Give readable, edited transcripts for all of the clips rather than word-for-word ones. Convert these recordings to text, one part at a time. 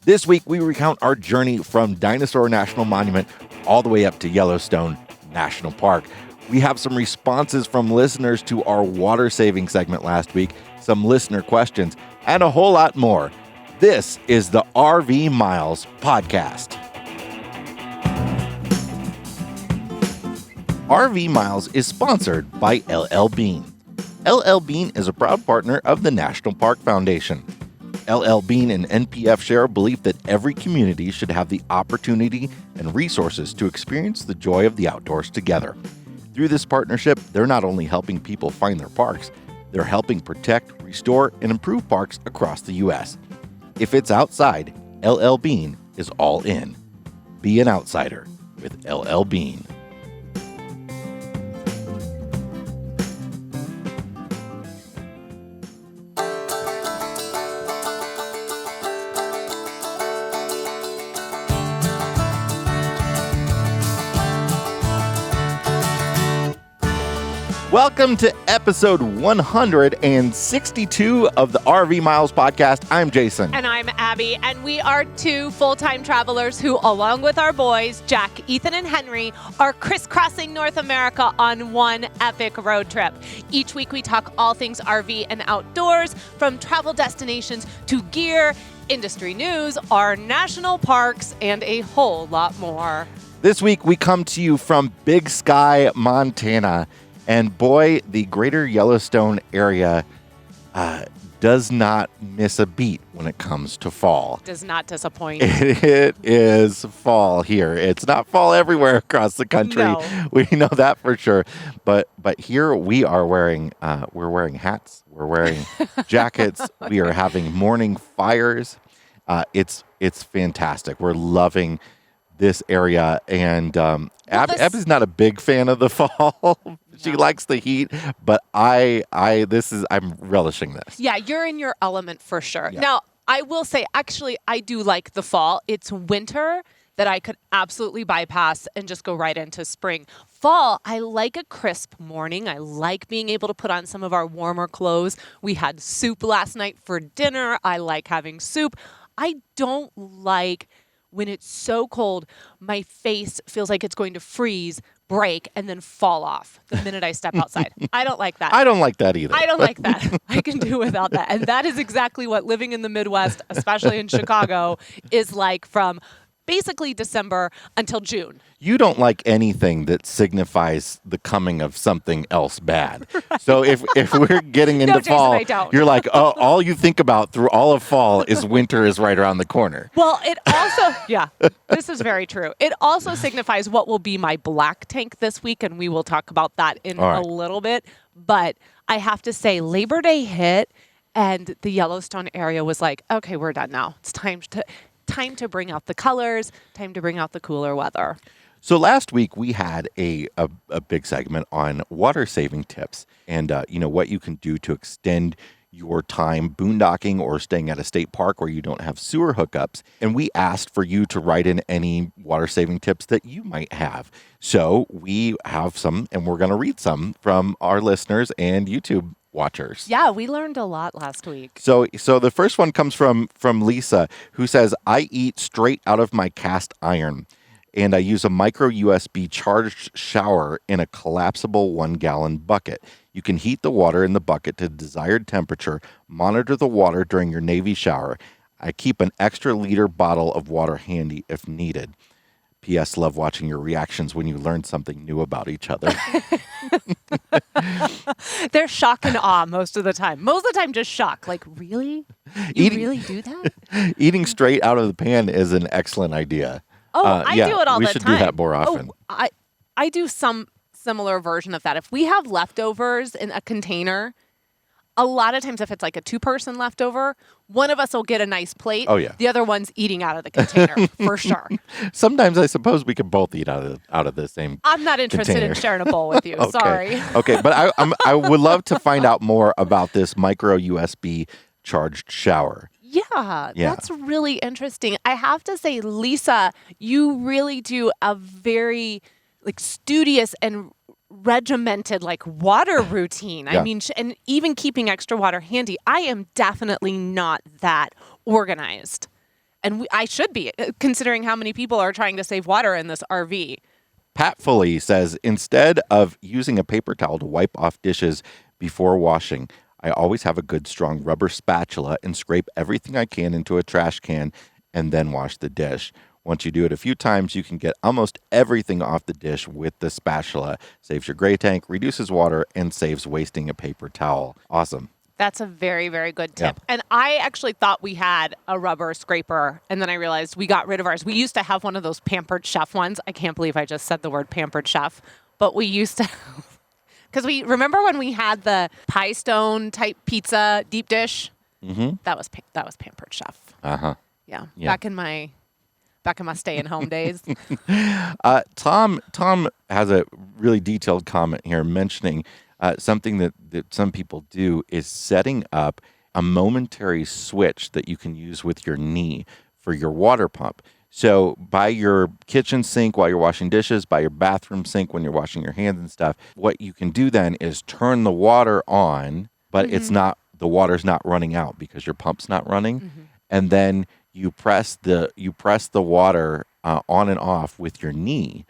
This week, we recount our journey from Dinosaur National Monument all the way up to Yellowstone National Park. We have some responses from listeners to our water saving segment last week, some listener questions, and a whole lot more. This is the RV Miles Podcast. RV Miles is sponsored by LL Bean. LL Bean is a proud partner of the National Park Foundation. LL Bean and NPF share a belief that every community should have the opportunity and resources to experience the joy of the outdoors together. Through this partnership, they're not only helping people find their parks, they're helping protect, restore, and improve parks across the U.S. If it's outside, LL Bean is all in. Be an outsider with LL Bean. Welcome to episode 162 of the RV Miles Podcast. I'm Jason. And I'm Abby. And we are two full-time travelers who, along with our boys, Jack, Ethan, and Henry, are crisscrossing North America on one epic road trip. Each week we talk all things RV and outdoors, from travel destinations to gear, industry news, our national parks, and a whole lot more. This week we come to you from Big Sky, Montana. And boy, the greater Yellowstone area does not miss a beat when it comes to fall. Does not disappoint. It is fall here. It's not fall everywhere across the country. No. We know that for sure. But here we are wearing hats. We're wearing jackets. We are having morning fires. It's fantastic. We're loving this area, and Abby's not a big fan of the fall. She likes the heat, but I'm relishing this. Yeah, you're in your element for sure. Yeah. Now, I will say, actually, I do like the fall. It's winter that I could absolutely bypass and just go right into spring. Fall, I like a crisp morning. I like being able to put on some of our warmer clothes. We had soup last night for dinner. I like having soup. I don't like when it's so cold, my face feels like it's going to freeze, break, and then fall off the minute I step outside. I don't like that. I don't like that either. I don't like that. I can do without that. And that is exactly what living in the Midwest, especially in Chicago, is like from basically December until June. You don't like anything that signifies the coming of something else bad. Right. So if we're getting into fall, Jason, I don't. You're like, oh, all you think about through all of fall is winter is right around the corner. Well, it also, yeah, this is very true. It also signifies what will be my black tank this week, and we will talk about that in a little bit. But I have to say, Labor Day hit, and the Yellowstone area was like, okay, we're done now. It's time to bring out the colors, time to bring out the cooler weather. So last week we had a big segment on water saving tips and what you can do to extend your time boondocking or staying at a state park where you don't have sewer hookups. And we asked for you to write in any water saving tips that you might have. So we have some, and we're going to read some from our listeners and YouTube watchers. Yeah, we learned a lot last week. So the first one comes from Lisa, who says, I eat straight out of my cast iron, and I use a micro USB charged shower in a collapsible 1-gallon bucket. You can heat the water in the bucket to desired temperature, monitor the water during your Navy shower. I keep an extra liter bottle of water handy if needed. P.S. Love watching your reactions when you learn something new about each other. They're shock and awe most of the time. Most of the time, just shock. Like, really? You really do that? Eating straight out of the pan is an excellent idea. Oh, I do it all the time. We should do that more often. Oh, I do some similar version of that. If we have leftovers in a container, a lot of times if it's like a 2-person leftover, one of us will get a nice plate. Oh, yeah. The other one's eating out of the container, for sure. Sometimes I suppose we could both eat out of the same I'm not interested container. in sharing a bowl with you. Okay. Sorry. Okay, but I would love to find out more about this micro USB charged shower. Yeah, that's really interesting. I have to say, Lisa, you really do a very studious and regimented water routine. Yeah. I mean, and even keeping extra water handy. I am definitely not that organized. And I should be, considering how many people are trying to save water in this RV. Pat Foley says, instead of using a paper towel to wipe off dishes before washing, I always have a good strong rubber spatula and scrape everything I can into a trash can and then wash the dish. Once you do it a few times, you can get almost everything off the dish with the spatula. Saves your gray tank, reduces water, and saves wasting a paper towel. Awesome. That's a very, very good tip. Yeah. And I actually thought we had a rubber scraper, and then I realized we got rid of ours. We used to have one of those Pampered Chef ones. I can't believe I just said the word Pampered Chef, but we used to, because we remember when we had the pie stone type pizza deep dish. Mm-hmm. That was Pampered Chef. Yeah. Back in my stay-at home days. Tom has a really detailed comment here mentioning something that some people do is setting up a momentary switch that you can use with your knee for your water pump. So by your kitchen sink while you're washing dishes, by your bathroom sink when you're washing your hands and stuff, what you can do then is turn the water on, but the water's not running out because your pump's not running. Mm-hmm. And then you press the water on and off with your knee.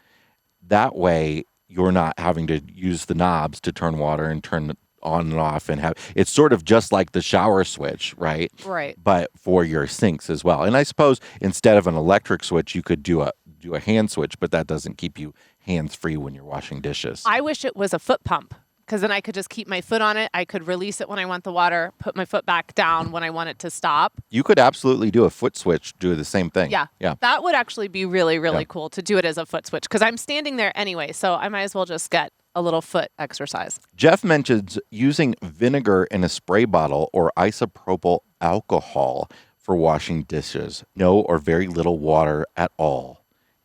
That way, you're not having to use the knobs to turn water and turn it on and off and have. It's sort of just like the shower switch, right? Right. But for your sinks as well. And I suppose instead of an electric switch, you could do a hand switch, but that doesn't keep you hands free when you're washing dishes. I wish it was a foot pump, because then I could just keep my foot on it. I could release it when I want the water, put my foot back down when I want it to stop. You could absolutely do a foot switch, do the same thing. Yeah. That would actually be really, really cool to do it as a foot switch, because I'm standing there anyway, so I might as well just get a little foot exercise. Jeff mentions using vinegar in a spray bottle or isopropyl alcohol for washing dishes. No or very little water at all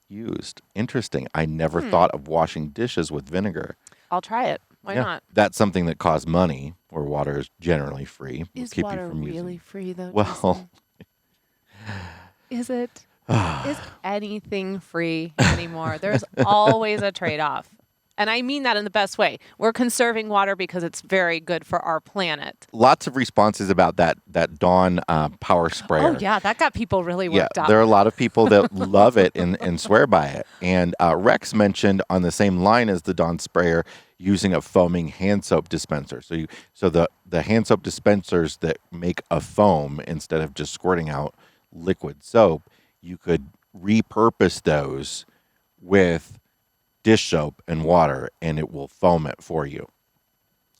used. Interesting. I never thought of washing dishes with vinegar. I'll try it. Why not? That's something that costs money, where water is generally free. Is water really free, though? Well, is it? Is anything free anymore? There's always a trade-off. And I mean that in the best way. We're conserving water because it's very good for our planet. Lots of responses about that Dawn power sprayer. Oh, yeah. That got people really worked up. There are a lot of people that love it and swear by it. And Rex mentioned on the same line as the Dawn sprayer using a foaming hand soap dispenser. So the hand soap dispensers that make a foam instead of just squirting out liquid soap, you could repurpose those with dish soap and water, and it will foam it for you.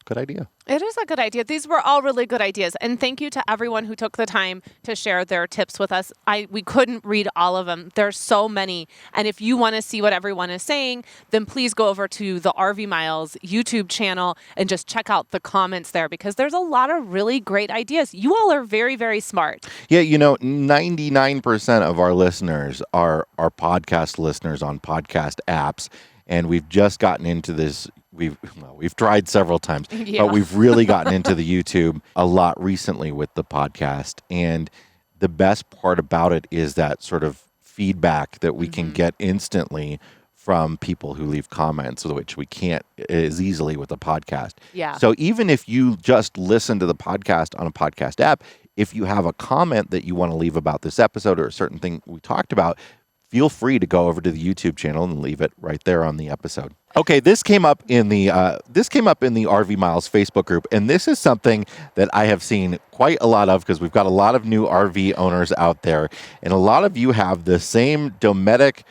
Good idea. It is a good idea. These were all really good ideas. And thank you to everyone who took the time to share their tips with us. We couldn't read all of them. There's so many. And if you want to see what everyone is saying, then please go over to the RV Miles YouTube channel and just check out the comments there, because there's a lot of really great ideas. You all are very, very smart. Yeah, 99% of our listeners are podcast listeners on podcast apps. And we've just gotten into this. We've tried several times, but we've really gotten into the YouTube a lot recently with the podcast. And the best part about it is that sort of feedback that we can get instantly from people who leave comments, which we can't as easily with a podcast. Yeah. So even if you just listen to the podcast on a podcast app, if you have a comment that you want to leave about this episode or a certain thing we talked about, feel free to go over to the YouTube channel and leave it right there on the episode. Okay, this came up in the RV Miles Facebook group, and this is something that I have seen quite a lot of because we've got a lot of new RV owners out there, and a lot of you have the same Dometic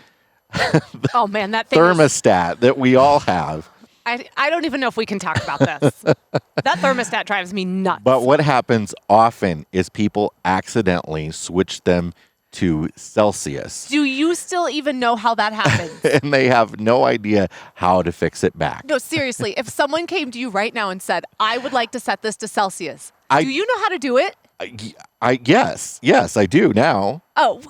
oh man, that thing thermostat that we all have. I don't even know if we can talk about this. That thermostat drives me nuts. But what happens often is people accidentally switch them to Celsius. Do you still even know how that happens? And they have no idea how to fix it back. No, seriously. If someone came to you right now and said, I would like to set this to Celsius, do you know how to do it? Yes, I do now. Oh,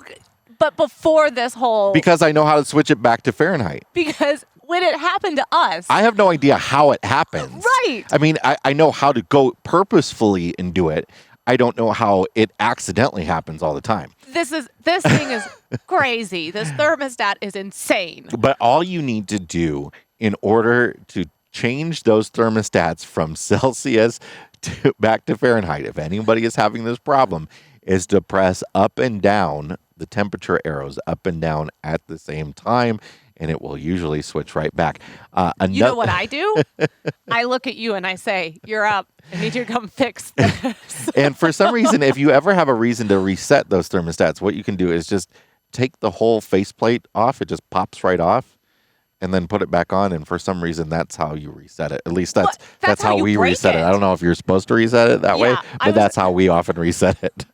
but before this whole... Because I know how to switch it back to Fahrenheit. Because when it happened to us... I have no idea how it happens. Right. I mean, I know how to go purposefully and do it. I don't know how it accidentally happens all the time. This thing is crazy. This thermostat is insane. But all you need to do in order to change those thermostats from Celsius back to Fahrenheit, if anybody is having this problem, is to press up and down the temperature arrows up and down at the same time, and it will usually switch right back. You know what I do? I look at you and I say, "You're up. I need you to come fix this." And for some reason, if you ever have a reason to reset those thermostats, what you can do is just take the whole faceplate off. It just pops right off, and then put it back on. And for some reason, that's how you reset it. At least that's how we reset it. I don't know if you're supposed to reset it that way, but that's how we often reset it.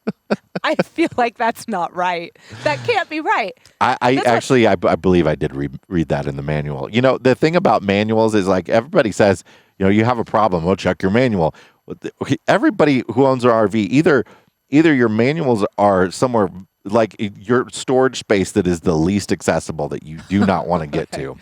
I feel like that's not right. That can't be right. I believe I did read that in the manual. You know, the thing about manuals is like everybody says, you know, you have a problem, well, check your manual. Everybody who owns an RV, either your manuals are somewhere like your storage space that is the least accessible that you do not want to get to,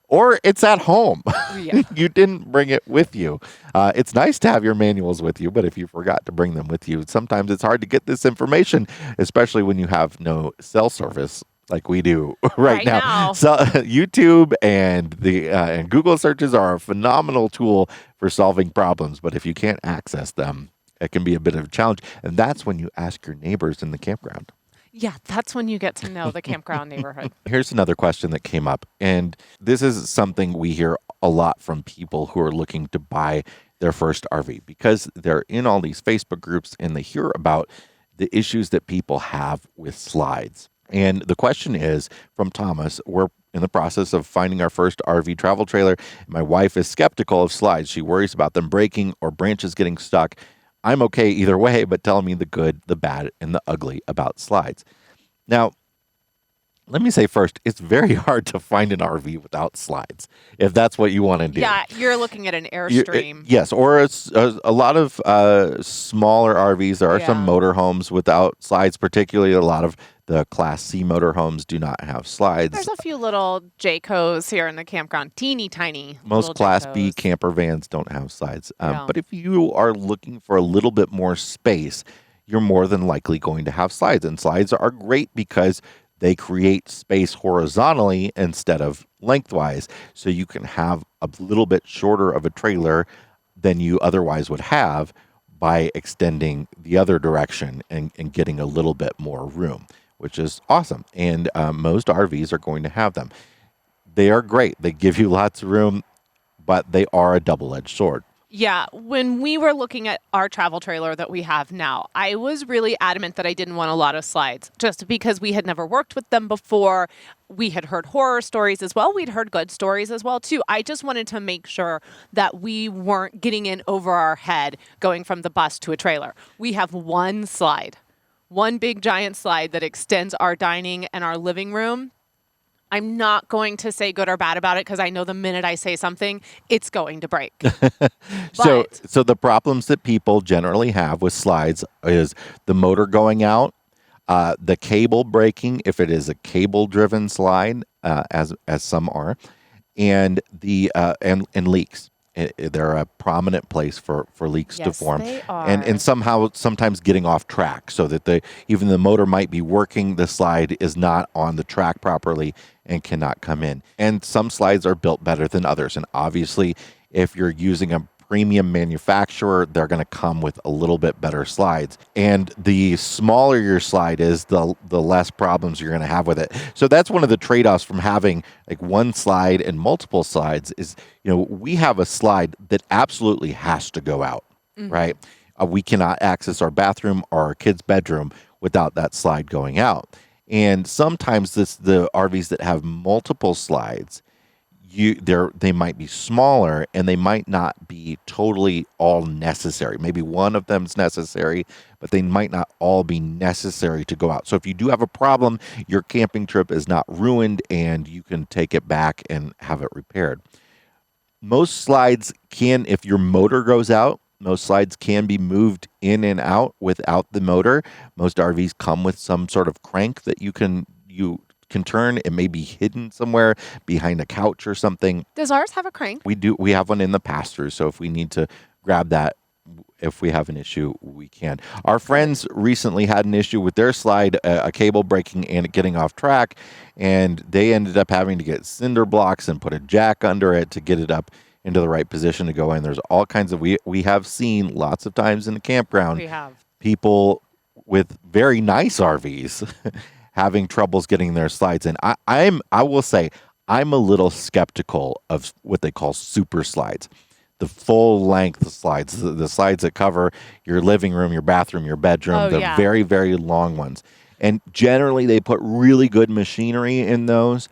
or it's at home. Yeah. You didn't bring it with you. It's nice to have your manuals with you, but if you forgot to bring them with you, sometimes it's hard to get this information, especially when you have no cell service like we do right now. So YouTube and and Google searches are a phenomenal tool for solving problems, but if you can't access them, it can be a bit of a challenge. And that's when you ask your neighbors in the campground. Yeah, that's when you get to know the campground neighborhood. Here's another question that came up, and this is something we hear a lot from people who are looking to buy their first RV because they're in all these Facebook groups and they hear about the issues that people have with slides. And the question is from Thomas, we're in the process of finding our first RV travel trailer. My wife is skeptical of slides. She worries about them breaking or branches getting stuck. I'm okay either way, but tell me the good, the bad, and the ugly about slides. Now, let me say first, it's very hard to find an RV without slides, if that's what you want to do. Yeah, you're looking at an Airstream. Yes, or a lot of smaller RVs. There are some motorhomes without slides, particularly a lot of the Class C motorhomes do not have slides. There's a few little Jaycos here in the campground, teeny tiny. Most Class B camper vans don't have slides. But if you are looking for a little bit more space, you're more than likely going to have slides. And slides are great because they create space horizontally instead of lengthwise. So you can have a little bit shorter of a trailer than you otherwise would have by extending the other direction and getting a little bit more room, which is awesome. And most RVs are going to have them. They are great. They give you lots of room, but they are a double-edged sword. Yeah, when we were looking at our travel trailer that we have now, I was really adamant that I didn't want a lot of slides, just because we had never worked with them before. We had heard horror stories as well. We'd heard good stories as well, too. I just wanted to make sure that we weren't getting in over our head going from the bus to a trailer. We have one slide, one big giant slide that extends our dining and our living room. I'm not going to say good or bad about it because I know the minute I say something, it's going to break. So the problems that people generally have with slides is the motor going out, the cable breaking if it is a cable-driven slide, as some are, and the and leaks. They're a prominent place for leaks to form. They are. And sometimes getting off track so that even the motor might be working, the slide is not on the track properly and cannot come in. And some slides are built better than others. And obviously, if you're using a premium manufacturer, they're going to come with a little bit better slides. And the smaller your slide is, the less problems you're going to have with it. So that's one of the trade-offs from having like one slide and multiple slides is, we have a slide that absolutely has to go out, right? We cannot access our bathroom or our kids' bedroom without that slide going out. And sometimes the RVs that have multiple slides, they might be smaller and they might not be totally all necessary. Maybe one of them's necessary, but they might not all be necessary to go out. So if you do have a problem, your camping trip is not ruined and you can take it back and have it repaired. Most slides can, if your motor goes out, most slides can be moved in and out without the motor. Most RVs come with some sort of crank that you can turn. It may be hidden somewhere behind a couch or something. Does ours have a crank? We do. We have one in the pass-through, so if we need to grab that, if we have an issue, we can. Our friends recently had an issue with their slide, a cable breaking and it getting off track, and they ended up having to get cinder blocks and put a jack under it to get it up into the right position to go in. There's all kinds of, we have seen lots of times in the campground, We have people with very nice RVs having troubles getting their slides in. I will say I'm a little skeptical of what they call super slides. The full length slides, the slides that cover your living room, your bathroom, your bedroom, the very, very long ones. And generally they put really good machinery in those.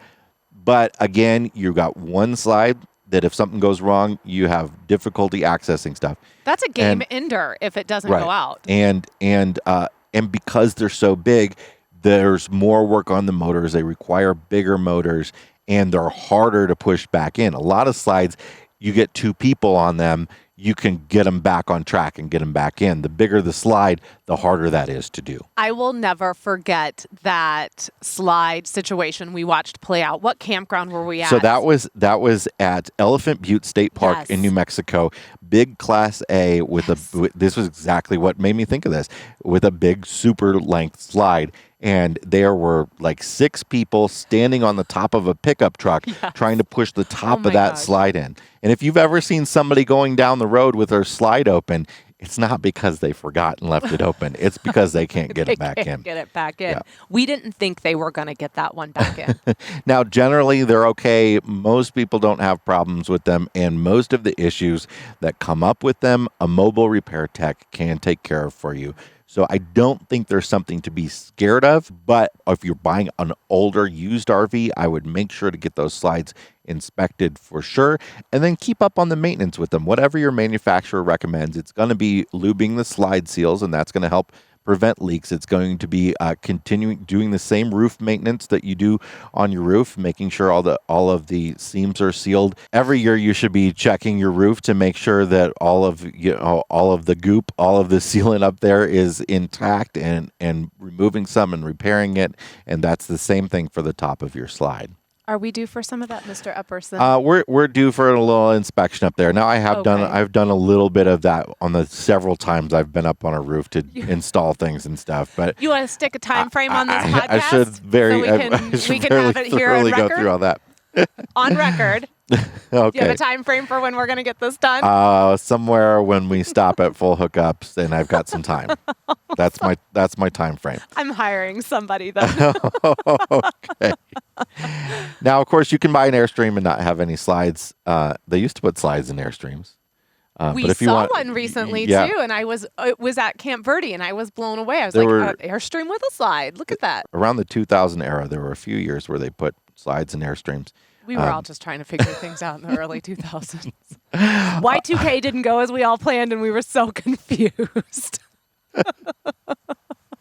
But again, you got one slide that if something goes wrong, you have difficulty accessing stuff. That's a game ender if it doesn't go out. And because they're so big, there's more work on the motors. They require bigger motors, and they're harder to push back in. A lot of slides, you get two people on them, you can get them back on track and get them back in. The bigger the slide, the harder that is to do. I will never forget that slide situation we watched play out. What campground were we at? So that was at Elephant Butte State Park in New Mexico. Big Class A this was exactly what made me think of this, with a big super length slide. And there were like 6 people standing on the top of a pickup truck trying to push the top of that slide in. And if you've ever seen somebody going down the road with their slide open, it's not because they forgot and left it open. It's because they can't get it back in. Get it back in. Yeah. We didn't think they were going to get that one back in. Now, generally, they're okay. Most people don't have problems with them. And most of the issues that come up with them, a mobile repair tech can take care of for you. So I don't think there's something to be scared of, but if you're buying an older used RV, I would make sure to get those slides inspected for sure, and then keep up on the maintenance with them. Whatever your manufacturer recommends, it's going to be lubing the slide seals, and that's going to help prevent leaks. It's going to be continuing doing the same roof maintenance that you do on your roof, making sure all of the seams are sealed. Every year you should be checking your roof to make sure that all of the goop, all of the sealant up there is intact, and removing some and repairing it. And that's the same thing for the top of your slide. Are we due for some of that, Mr. Epperson? We're due for a little inspection up there. Now I've done a little bit of that on the several times I've been up on a roof to install things and stuff. But you want to stick a time frame on this podcast? I should we can have it here on record. Go through all that. On record. Okay. Do you have a time frame for when we're going to get this done? Somewhere when we stop at full hookups, and I've got some time. That's my time frame. I'm hiring somebody then. Okay. Now, of course, you can buy an Airstream and not have any slides. They used to put slides in Airstreams. We saw one recently too, and it was at Camp Verde, and I was blown away. I was Airstream with a slide. Look at that. Around the 2000 era, there were a few years where they put slides in Airstreams. We were all just trying to figure things out in the early 2000s. Y2K didn't go as we all planned, and we were so confused.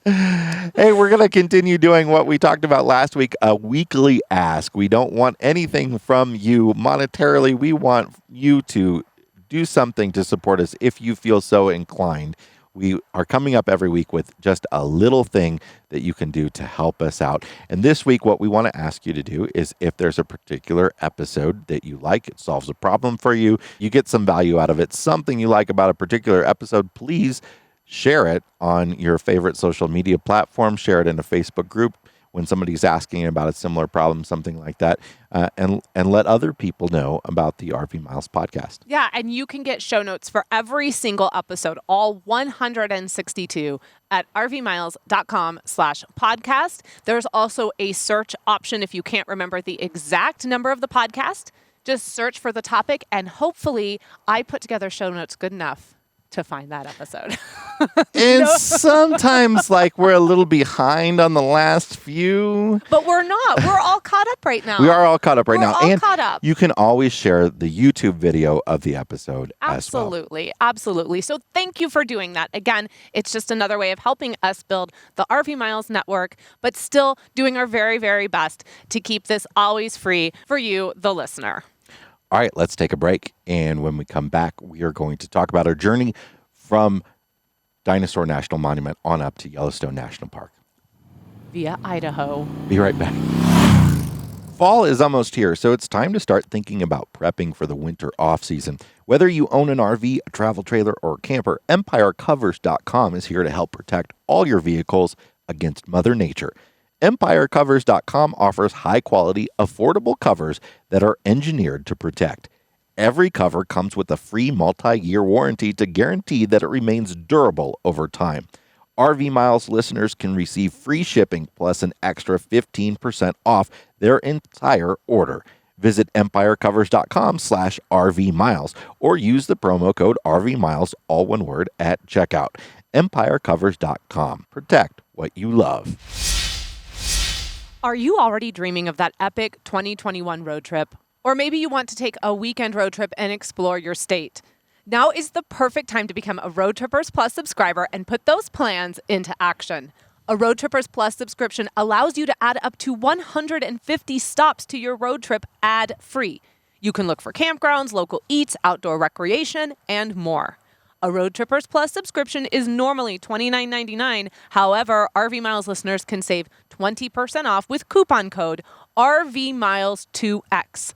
Hey, we're going to continue doing what we talked about last week, a weekly ask. We don't want anything from you monetarily. We want you to do something to support us if you feel so inclined. We are coming up every week with just a little thing that you can do to help us out. And this week, what we want to ask you to do is if there's a particular episode that you like, it solves a problem for you, you get some value out of it, something you like about a particular episode, please share it on your favorite social media platform, share it in a Facebook group when somebody's asking about a similar problem, something like that, and let other people know about the RV Miles podcast. Yeah, and you can get show notes for every single episode, all 162, at rvmiles.com/podcast. There's also a search option if you can't remember the exact number of the podcast. Just search for the topic, and hopefully I put together show notes good enough to find that episode. And sometimes we're a little behind on the last few. But we're not. We're all caught up right now. We are all caught up right now. And caught up. You can always share the YouTube video of the episode as well. Absolutely. So thank you for doing that. Again, it's just another way of helping us build the RV Miles network, but still doing our very, very best to keep this always free for you, the listener. All right, let's take a break. And when we come back, we are going to talk about our journey from Dinosaur National Monument on up to Yellowstone National Park. Via Idaho. Be right back. Fall is almost here, so it's time to start thinking about prepping for the winter off-season. Whether you own an RV, a travel trailer, or a camper, EmpireCovers.com is here to help protect all your vehicles against Mother Nature. EmpireCovers.com offers high-quality, affordable covers that are engineered to protect. Every cover comes with a free multi-year warranty to guarantee that it remains durable over time. RV Miles listeners can receive free shipping plus an extra 15% off their entire order. Visit empirecovers.com/RV Miles or use the promo code RV Miles, all one word, at checkout. empirecovers.com. Protect what you love. Are you already dreaming of that epic 2021 road trip? Or maybe you want to take a weekend road trip and explore your state. Now is the perfect time to become a Road Trippers Plus subscriber and put those plans into action. A Road Trippers Plus subscription allows you to add up to 150 stops to your road trip ad-free. You can look for campgrounds, local eats, outdoor recreation, and more. A Road Trippers Plus subscription is normally $29.99. However, RV Miles listeners can save 20% off with coupon code RVMiles2X.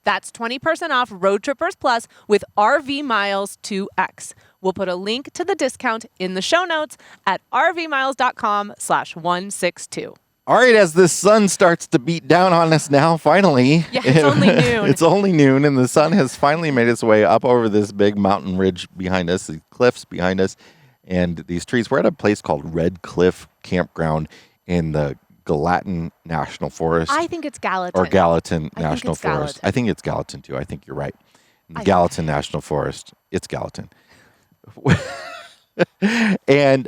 That's 20% off Road Trippers Plus with RV Miles 2X. We'll put a link to the discount in the show notes at rvmiles.com/162. All right, as the sun starts to beat down on us now, finally. Yeah, it's only noon. It's only noon, and the sun has finally made its way up over this big mountain ridge behind us, the cliffs behind us, and these trees. We're at a place called Red Cliff Campground in the Gallatin National Forest. I think it's Gallatin. Or Gallatin National it's Forest. Gallatin. I think it's Gallatin, too. I think you're right. Gallatin National Forest. It's Gallatin. And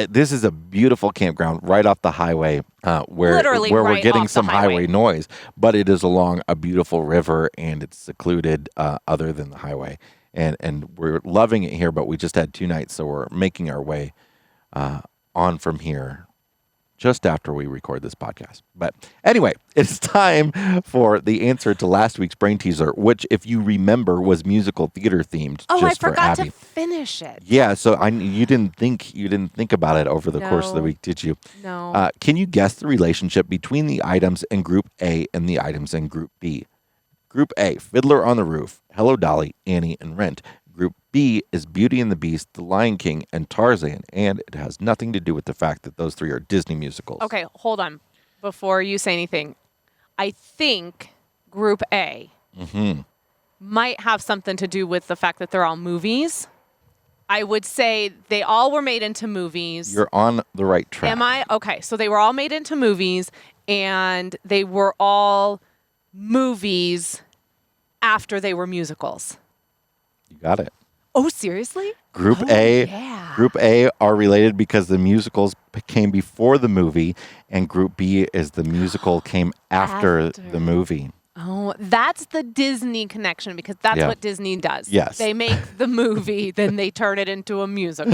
this is a beautiful campground right off the highway where we're getting some highway noise, but it is along a beautiful river and it's secluded other than the highway. And we're loving it here, but we just had 2 nights, so we're making our way on from here just after we record this podcast. But anyway, it's time for the answer to last week's brain teaser, which, if you remember, was musical theater themed. Oh, just I forgot for Abby. to finish it. Yeah, so you didn't think about it over the course of the week, did you? No. Can you guess the relationship between the items in Group A and the items in Group B? Group A, Fiddler on the Roof, Hello Dolly, Annie, and Rent. Group B is Beauty and the Beast, The Lion King, and Tarzan, and it has nothing to do with the fact that those 3 are Disney musicals. Okay, hold on. Before you say anything, I think Group A might have something to do with the fact that they're all movies. I would say they all were made into movies. You're on the right track. Am I? Okay, so they were all made into movies, and they were all movies after they were musicals. You got it. Oh, seriously? Group A are related because the musicals came before the movie, and Group B is the musical came after the movie. Oh, that's the Disney connection, because that's what Disney does. Yes. They make the movie, then they turn it into a musical.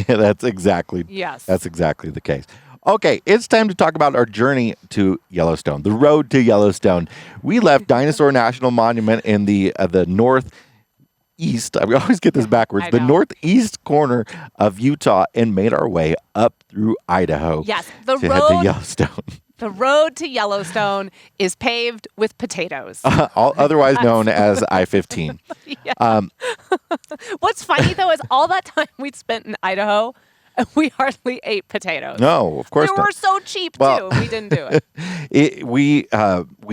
That's exactly the case. Okay, it's time to talk about our journey to Yellowstone, the road to Yellowstone. We left Dinosaur National Monument in the northeast. We always get this backwards. The northeast corner of Utah, and made our way up through Idaho. Yes, head to Yellowstone. The road to Yellowstone is paved with potatoes. Otherwise known as I-15. What's funny, though, is all that time we spent in Idaho, and we hardly ate potatoes. No, of course not. They were so cheap, too. We didn't do it. We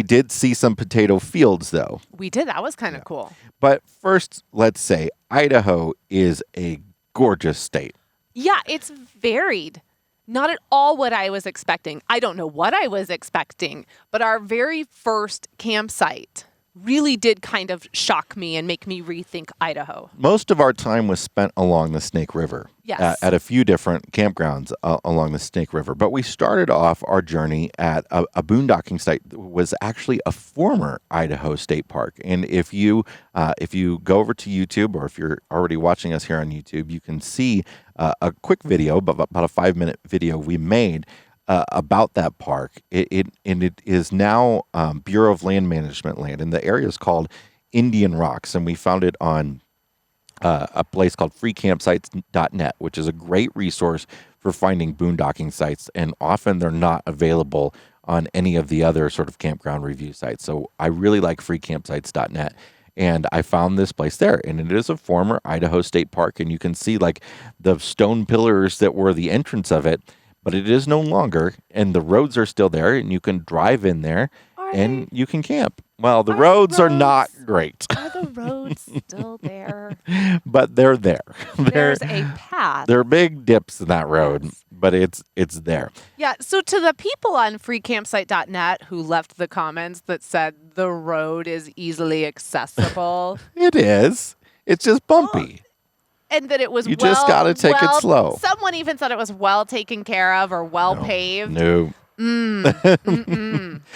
did see some potato fields, though. We did. That was kind of cool. But first, let's say Idaho is a gorgeous state. Yeah, it's varied. Not at all what I was expecting. I don't know what I was expecting, but our very first campsite really did kind of shock me and make me rethink Idaho. Most of our time was spent along the Snake River. Yes. At a few different campgrounds along the Snake River. But we started off our journey at a boondocking site that was actually a former Idaho State Park. And if you go over to YouTube, or if you're already watching us here on YouTube, you can see a quick video, about a 5-minute video we made about that park. It is now Bureau of Land Management land, and the area is called Indian Rocks, and we found it on a place called freecampsites.net, which is a great resource for finding boondocking sites, and often they're not available on any of the other sort of campground review sites. So I really like freecampsites.net. And I found this place there, and it is a former Idaho State Park, and you can see like the stone pillars that were the entrance of it, but it is no longer, and the roads are still there, and you can drive in there. and you can camp. Well, the Are roads are not great, Are the roads still there? but they're there. There's a path. There are big dips in that road, Yes. but it's there. Yeah, so to the people on freecampsite.net who left the comments that said the road is easily accessible. It is. It's just bumpy. And that it was You just gotta take it slow. Someone even said it was well taken care of or well paved. No.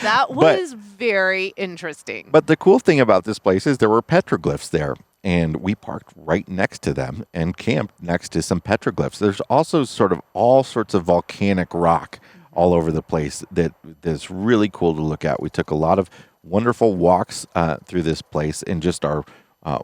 That was very interesting. But the cool thing about this place is there were petroglyphs there, and we parked right next to them and camped next to some petroglyphs. There's also sort of all sorts of volcanic rock all over the place that's really cool to look at. We took a lot of wonderful walks through this place in just our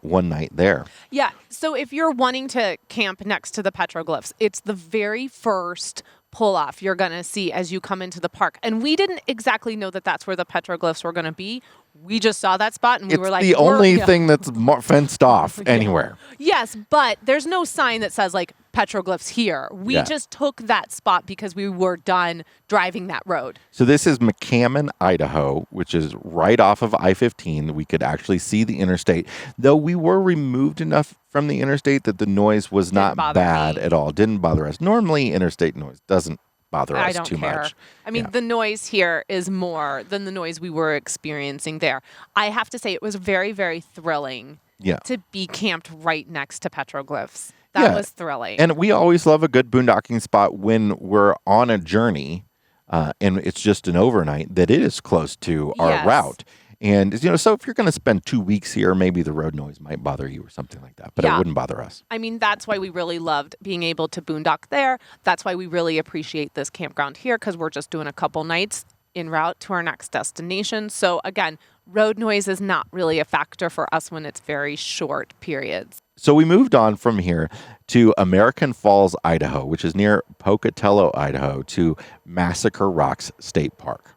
one night there. Yeah, so if you're wanting to camp next to the petroglyphs, it's the very first pull off you're going to see as you come into the park. And we didn't exactly know that that's where the petroglyphs were going to be. We just saw that spot and we were like, it's the only thing that's fenced off anywhere. Yes, but there's no sign that says like petroglyphs here. We just took that spot because we were done driving that road. So this is McCammon, Idaho, which is right off of I-15. We could actually see the interstate, though we were removed enough from the interstate that the noise was not bad at all. Didn't bother us. Normally, interstate noise doesn't bother us too much. I mean, the noise here is more than the noise we were experiencing there. I have to say it was very, very thrilling to be camped right next to petroglyphs. That was thrilling. And we always love a good boondocking spot when we're on a journey and it's just an overnight that it is close to our route. And, so if you're going to spend 2 weeks here, maybe the road noise might bother you or something like that, but it wouldn't bother us. I mean, that's why we really loved being able to boondock there. That's why we really appreciate this campground here, because we're just doing a couple nights en route to our next destination. So again, road noise is not really a factor for us when it's very short periods. So we moved on from here to American Falls, Idaho, which is near Pocatello, Idaho, to Massacre Rocks State Park.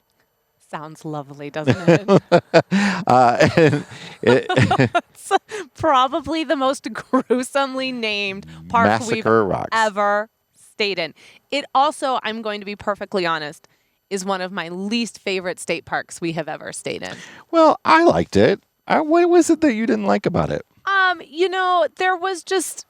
Sounds lovely, doesn't it? It's probably the most gruesomely named park Massacre Rocks. Ever stayed in. It also, I'm going to be perfectly honest, is one of my least favorite state parks we have ever stayed in. Well, I liked it. What was it that you didn't like about it? There was just,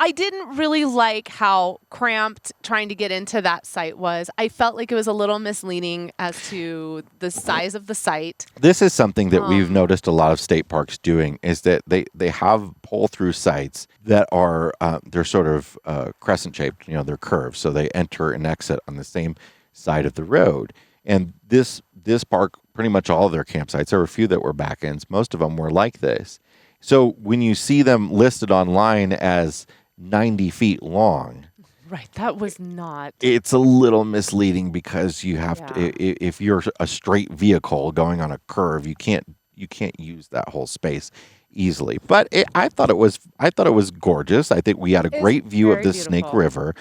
I didn't really like how cramped trying to get into that site was. I felt like it was a little misleading as to the size of the site. This is something that we've noticed a lot of state parks doing, is that they have pull-through sites that are, they're sort of crescent shaped, they're curved. So they enter and exit on the same side of the road. And this park, pretty much all of their campsites, there were a few that were back ends. Most of them were like this. So when you see them listed online as 90 feet long. Right, that was not. It's a little misleading because you have to, if you're a straight vehicle going on a curve, you can't use that whole space easily. But I thought it was gorgeous. I think we had a great view of the Snake River,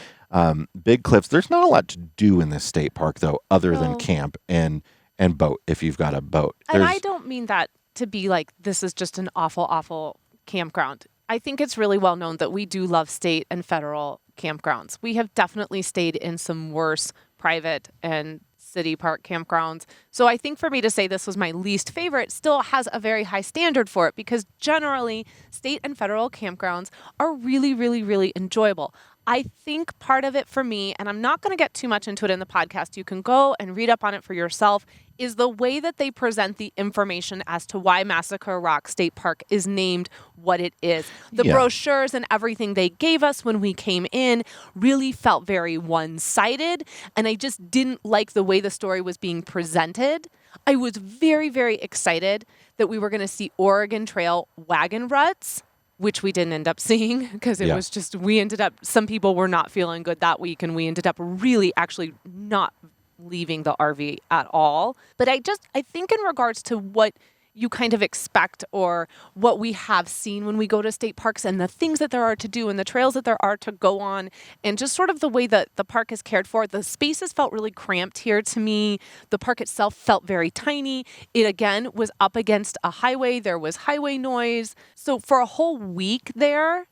big cliffs. There's not a lot to do in this state park though, other than camp and boat if you've got a boat. And I don't mean that to be like this is just an awful, awful campground. I think it's really well known that we do love state and federal campgrounds. We have definitely stayed in some worse private and city park campgrounds. So I think for me to say this was my least favorite still has a very high standard for it, because generally state and federal campgrounds are really, really, really enjoyable. I think part of it for me, and I'm not going to get too much into it in the podcast, you can go and read up on it for yourself, is the way that they present the information as to why Massacre Rock State Park is named what it is. The brochures and everything they gave us when we came in really felt very one-sided, and I just didn't like the way the story was being presented. I was very, very excited that we were going to see Oregon Trail wagon ruts, which we didn't end up seeing because it was just, some people were not feeling good that week, and we ended up really actually not leaving the RV at all. But I think in regards to what you kind of expect or what we have seen when we go to state parks and the things that there are to do and the trails that there are to go on and just sort of the way that the park is cared for, the spaces felt really cramped here to me. The park itself felt very tiny. It, again, was up against a highway. There was highway noise. So for a whole week there,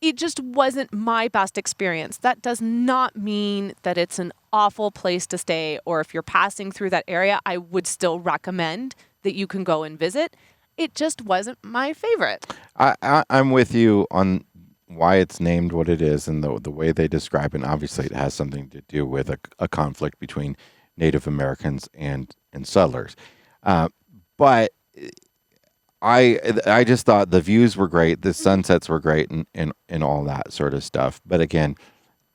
it just wasn't my best experience. That does not mean that it's an awful place to stay, or if you're passing through that area, I would still recommend that you can go and visit. It just wasn't my favorite. I'm with you on why it's named what it is and the way they describe it. And obviously, it has something to do with a conflict between Native Americans and settlers. But I just thought the views were great, the sunsets were great, and all that sort of stuff. But again,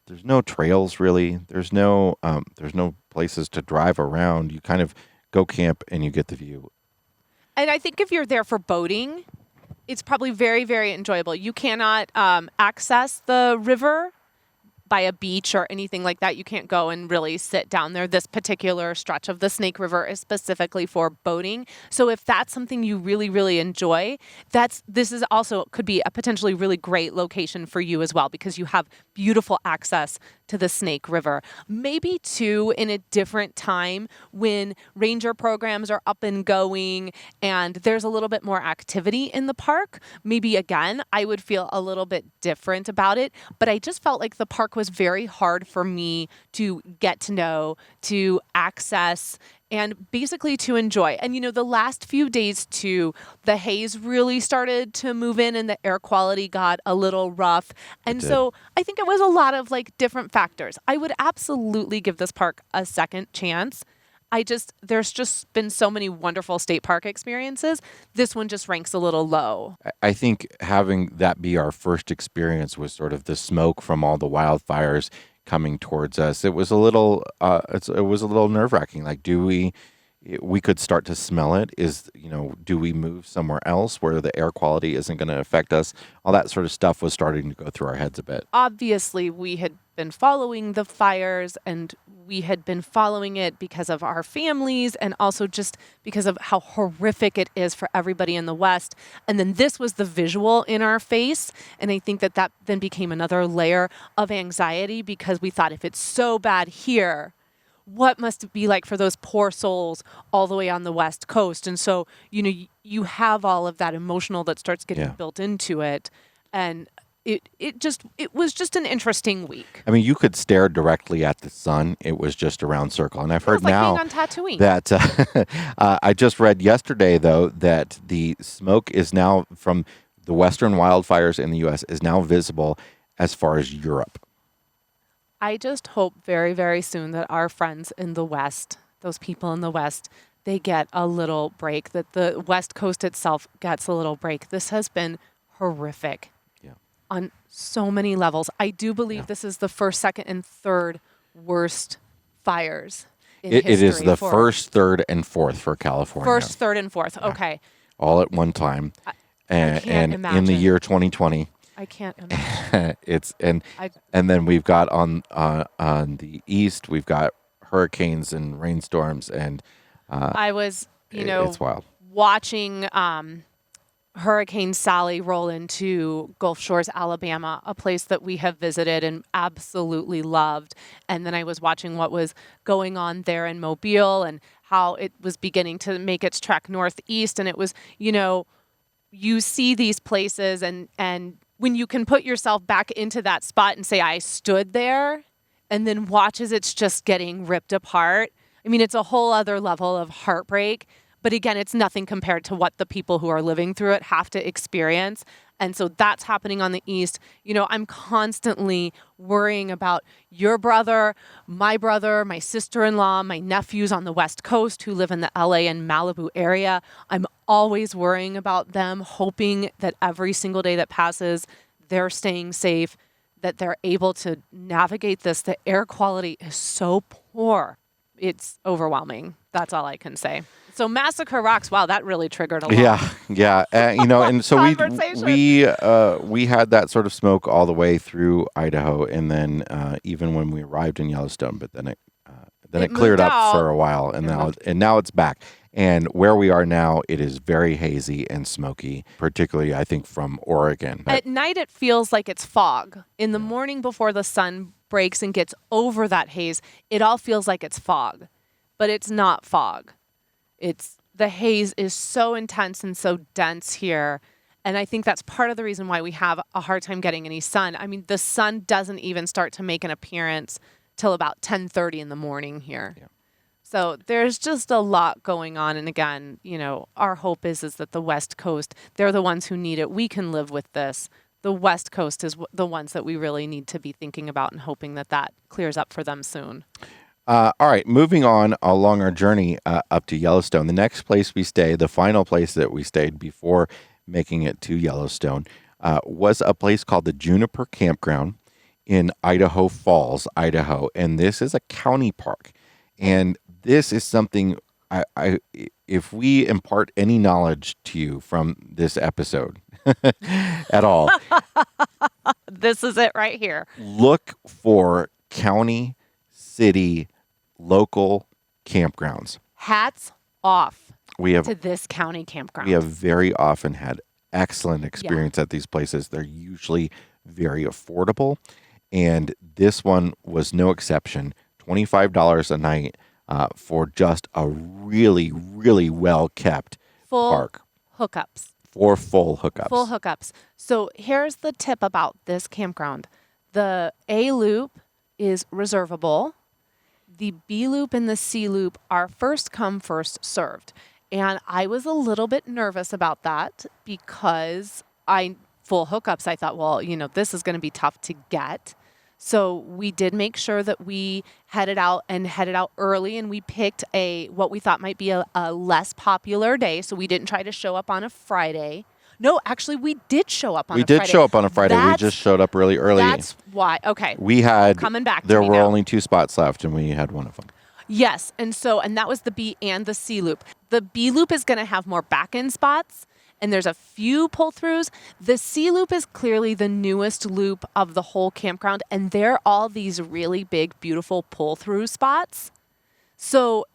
there's no trails really. There's no places to drive around. You kind of go camp and you get the view. And I think if you're there for boating, it's probably very, very enjoyable. You cannot access the river by a beach or anything like that. You can't go and really sit down there. This particular stretch of the Snake River is specifically for boating. So if that's something you really, really enjoy, this is also could be a potentially really great location for you as well, because you have beautiful access to the Snake River. Maybe too in a different time when ranger programs are up and going and there's a little bit more activity in the park. Maybe again, I would feel a little bit different about it, but I just felt like the park was very hard for me to get to know, to access, and basically to enjoy. And the last few days too, the haze really started to move in and the air quality got a little rough. And so I think it was a lot of different factors. I would absolutely give this park a second chance. There's just been so many wonderful state park experiences. This one just ranks a little low. I think having that be our first experience with sort of the smoke from all the wildfires coming towards us, it was a little nerve-wracking. We could start to smell it. Do we move somewhere else where the air quality isn't going to affect us? All that sort of stuff was starting to go through our heads a bit. Obviously, we had been following the fires, and we had been following it because of our families and also just because of how horrific it is for everybody in the West. And then this was the visual in our face. And I think that then became another layer of anxiety, because we thought, if it's so bad here, what must it be like for those poor souls all the way on the West Coast? And so, you have all of that emotional that starts getting built into it. And it was just an interesting week. I mean, you could stare directly at the sun. It was just a round circle. And I've heard now being on Tatooine. That I just read yesterday, though, that the smoke is now from the western wildfires in the U.S. is now visible as far as Europe. I just hope very, very soon that our friends in the West, those people in the West, they get a little break, that the West Coast itself gets a little break. This has been horrific on so many levels. I do believe this is the first, second, and third worst fires in history. It is the first, third, and fourth for California. First, third, and fourth. Okay. All at one time. I can't imagine. In the year 2020. I can't imagine. And then we've got on the east, we've got hurricanes and rainstorms, and I was it's wild. Watching Hurricane Sally roll into Gulf Shores, Alabama, a place that we have visited and absolutely loved. And then I was watching what was going on there in Mobile and how it was beginning to make its trek northeast. And it was, you see these places and when you can put yourself back into that spot and say, I stood there, and then watch as it's just getting ripped apart. I mean, it's a whole other level of heartbreak. But again, it's nothing compared to what the people who are living through it have to experience. And so that's happening on the East. I'm constantly worrying about your brother, my sister-in-law, my nephews on the West Coast who live in the LA and Malibu area. I'm always worrying about them, hoping that every single day that passes, they're staying safe, that they're able to navigate this. The air quality is so poor. It's overwhelming. That's all I can say. So Massacre Rocks, wow, that really triggered a lot. Yeah. And so we had that sort of smoke all the way through Idaho, and then even when we arrived in Yellowstone, but then it cleared up for a while, and now it's back. And where we are now, it is very hazy and smoky, particularly I think from Oregon. At night, it feels like it's fog. In the morning before the sun breaks and gets over that haze, it all feels like it's fog, but it's not fog. The haze is so intense and so dense here. And I think that's part of the reason why we have a hard time getting any sun. I mean, the sun doesn't even start to make an appearance till about 10:30 in the morning here. Yeah. So there's just a lot going on. And again, our hope is that the West Coast, they're the ones who need it. We can live with this. The West Coast is the ones that we really need to be thinking about and hoping that clears up for them soon. All right, moving on along our journey up to Yellowstone. The next place we stayed, the final place that we stayed before making it to Yellowstone, was a place called the Juniper Campground in Idaho Falls, Idaho. And this is a county park. And this is something, if we impart any knowledge to you from this episode at all, This is it right here. look for county, city, local campgrounds. Hats off We have to this county campground. we have very often had excellent experience at these places. They're usually very affordable, and this one was no exception. $25 a night for just a really, really well kept Full park hookups. for full hookups. Full hookups. So here's the tip about this campground. The A loop is reservable. The B loop and the C loop are first come, first served. And I was a little bit nervous about that because full hookups, I thought, well, this is going to be tough to get. So we did make sure that we headed out early, and we picked what we thought might be a less popular day. So we didn't try to show up on a Friday. No, actually, we did show up on a Friday. We did show up on a Friday. We just showed up really early. That's why. Okay. We had coming back to there me were now. only 2 spots left, and we had one of them. Yes. And that was the B and the C loop. The B loop is going to have more back-end spots, and there's a few pull-throughs. The C loop is clearly the newest loop of the whole campground, and they're all these really big, beautiful pull-through spots. So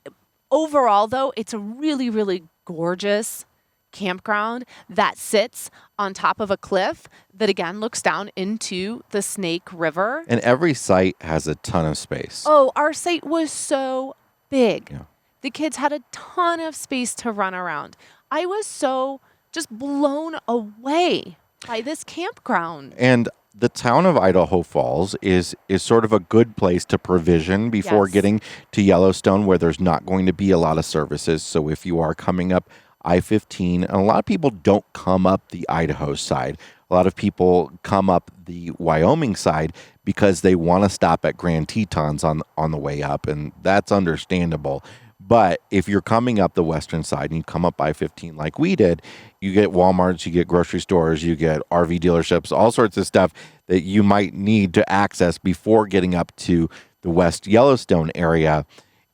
overall, though, it's a really, really gorgeous campground that sits on top of a cliff that, again, looks down into the Snake River. And every site has a ton of space. Oh, our site was so big. Yeah. The kids had a ton of space to run around. I was so just blown away by this campground. And the town of Idaho Falls is sort of a good place to provision before Yes. getting to Yellowstone, where there's not going to be a lot of services. So if you are coming up I-15, and a lot of people don't come up the Idaho side. A lot of people come up the Wyoming side because they want to stop at Grand Tetons on the way up, and that's understandable. But if you're coming up the western side and you come up I-15 like we did, you get Walmarts, you get grocery stores, you get RV dealerships, all sorts of stuff that you might need to access before getting up to the West Yellowstone area.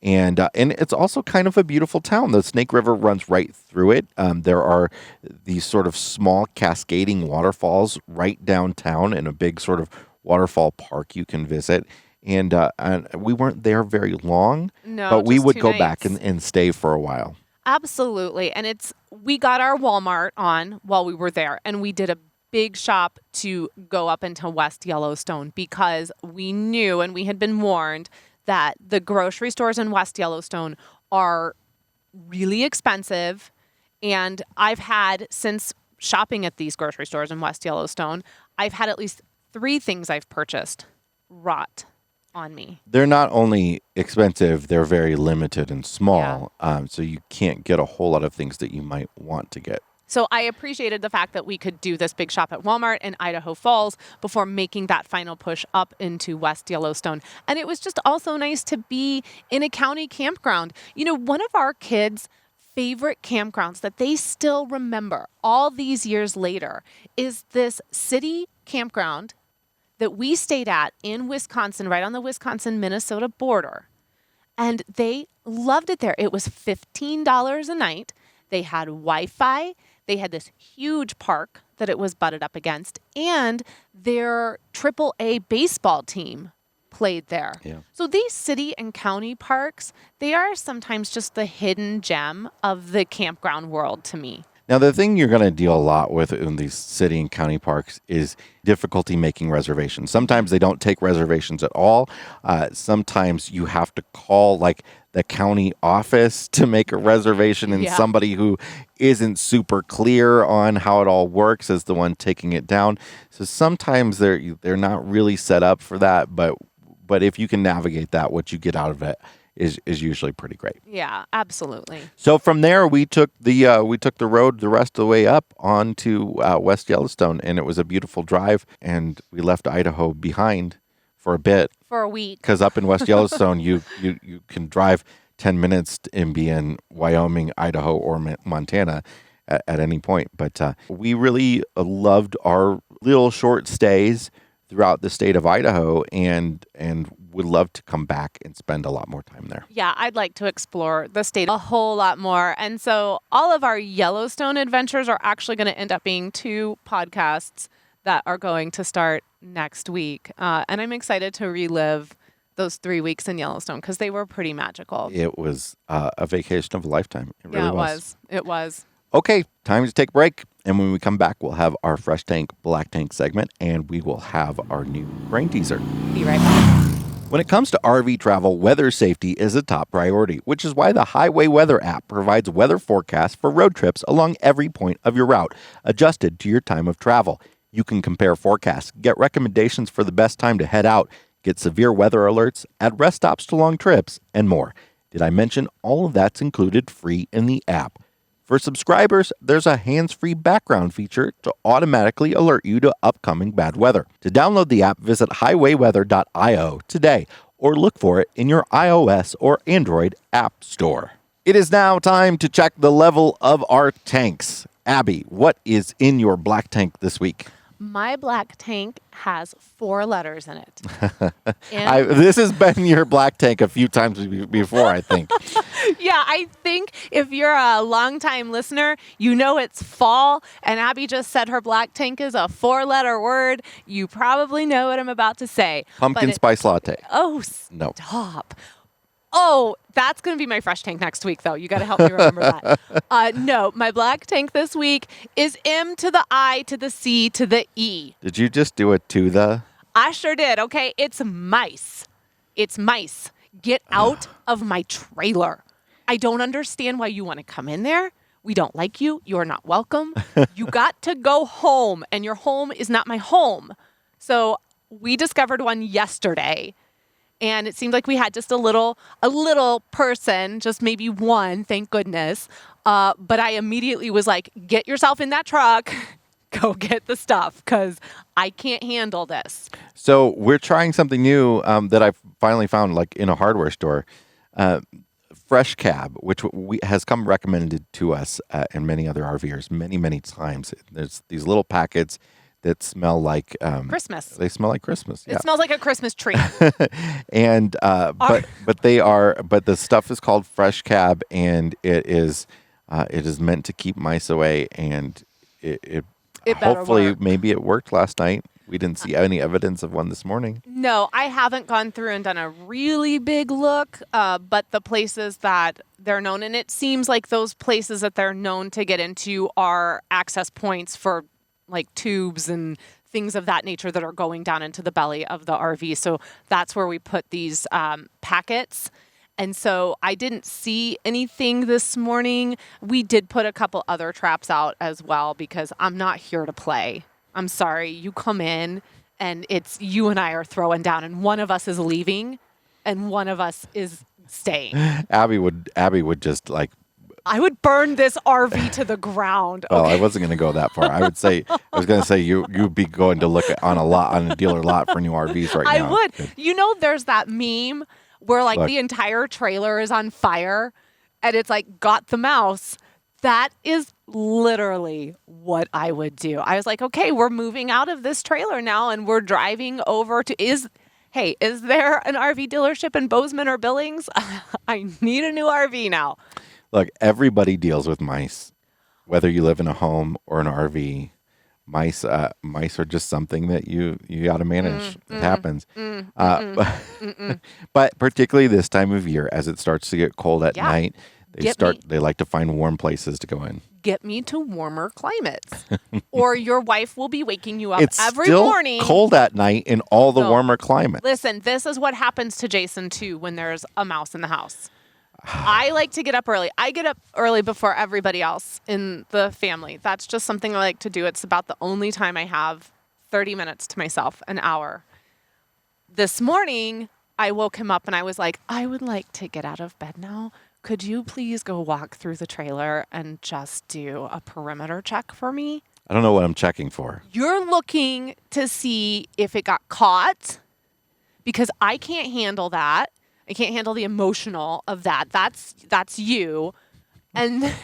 And it's also kind of a beautiful town. The Snake River runs right through it. There are these sort of small cascading waterfalls right downtown, and a big sort of waterfall park you can visit. And we weren't there very long, No, but we just would 2 go back nights. and stay for a while. Absolutely. And we got our Walmart on while we were there, and we did a big shop to go up into West Yellowstone because we knew, and we had been warned, that the grocery stores in West Yellowstone are really expensive. And I've had, since shopping at these grocery stores in West Yellowstone, I've had at least 3 things I've purchased rot on me. They're not only expensive, they're very limited and small. So you can't get a whole lot of things that you might want to get. So I appreciated the fact that we could do this big shop at Walmart in Idaho Falls before making that final push up into West Yellowstone. And it was just also nice to be in a county campground. One of our kids' favorite campgrounds that they still remember all these years later is this city campground that we stayed at in Wisconsin, right on the Wisconsin-Minnesota border. And they loved it there. It was $15 a night. They had Wi-Fi. They had this huge park that it was butted up against, and their AAA baseball team played there. Yeah. So these city and county parks, they are sometimes just the hidden gem of the campground world to me. Now, the thing you're going to deal a lot with in these city and county parks is difficulty making reservations. Sometimes they don't take reservations at all. Sometimes you have to call like the county office to make a reservation, and somebody who isn't super clear on how it all works is the one taking it down. So sometimes they're not really set up for that, but but if you can navigate that, what you get out of it is usually pretty great. Yeah, absolutely. So from there, we took the road the rest of the way up onto West Yellowstone, and it was a beautiful drive. And we left Idaho behind for a bit. For a week. Because up in West Yellowstone, you can drive 10 minutes and be in Wyoming, Idaho, or Montana at any point. But we really loved our little short stays throughout the state of Idaho, and would love to come back and spend a lot more time there. Yeah, I'd like to explore the state a whole lot more. And so all of our Yellowstone adventures are actually going to end up being 2 podcasts that are going to start next week. And I'm excited to relive those 3 weeks in Yellowstone because they were pretty magical. It was a vacation of a lifetime. It really was. It was. Okay, time to take a break. And when we come back, we'll have our Fresh Tank, Black Tank segment, and we will have our new brain teaser. Be right back. When it comes to RV travel, weather safety is a top priority, which is why the Highway Weather app provides weather forecasts for road trips along every point of your route, adjusted to your time of travel. You can compare forecasts, get recommendations for the best time to head out, get severe weather alerts, add rest stops to long trips, and more. Did I mention all of that's included free in the app? For subscribers, there's a hands-free background feature to automatically alert you to upcoming bad weather. To download the app, visit highwayweather.io today or look for it in your iOS or Android app store. It is now time to check the level of our tanks. Abby, what is in your black tank this week? My black tank has 4 letters in it. This has been your black tank a few times before, I think. Yeah, I think if you're a longtime listener, you know it's fall, and Abby just said her black tank is a 4-letter word. You probably know what I'm about to say. Pumpkin spice latte. Oh, No. stop. Oh, that's going to be my fresh tank next week, though. You got to help me remember that. No, my black tank this week is M to the I to the C to the E. Did you just do it to the? I sure did. Okay, it's mice. It's mice. Get out of my trailer. I don't understand why you want to come in there. We don't like you. You're not welcome. You got to go home, and your home is not my home. So we discovered one yesterday. And it seemed like we had just a little person, just maybe one, thank goodness. But I immediately was like, get yourself in that truck, go get the stuff, because I can't handle this. So we're trying something new that I finally found, like in a hardware store. Fresh Cab, which has come recommended to us and many other RVers many times. There's these little packets that smell like Christmas. They smell like Christmas. It smells like a Christmas tree. And but the stuff is called Fresh Cab, and it is meant to keep mice away, and it hopefully work. Maybe it worked last night. We didn't see any evidence of one this morning. No, I haven't gone through and done a really big look, but the places that they're known, and it seems like those places that they're known to get into are access points for like tubes and things of that nature that are going down into the belly of the RV. So that's where we put these packets. And so I didn't see anything this morning. We did put a couple other traps out as well because I'm not here to play. I'm sorry. You come in and it's you and I are throwing down and one of us is leaving and one of us is staying. Abby would just like, I would burn this RV to the ground. Well, I wasn't going to go that far. I was going to say you'd be going to look on a dealer lot for new RVs right now. I would. You know, there's that meme where like the entire trailer is on fire and it's like got the mouse. That is literally what I would do. I was like, okay, we're moving out of this trailer now and we're driving over to is there an RV dealership in Bozeman or Billings? I need a new RV now. Look, everybody deals with mice, whether you live in a home or an RV. Mice are just something that you got to manage. It happens. But particularly this time of year, as it starts to get cold at night, they like to find warm places to go in. Get me to warmer climates, or your wife will be waking you up it's every still morning. Cold at night in all the warmer climates. Listen, this is what happens to Jason too when there's a mouse in the house. I like to get up early. I get up early before everybody else in the family. That's just something I like to do. It's about the only time I have 30 minutes to myself, an hour. This morning, I woke him up and I was like, I would like to get out of bed now. Could you please go walk through the trailer and just do a perimeter check for me? I don't know what I'm checking for. You're looking to see if it got caught, because I can't handle that. I can't handle the emotional of that. That's you. And then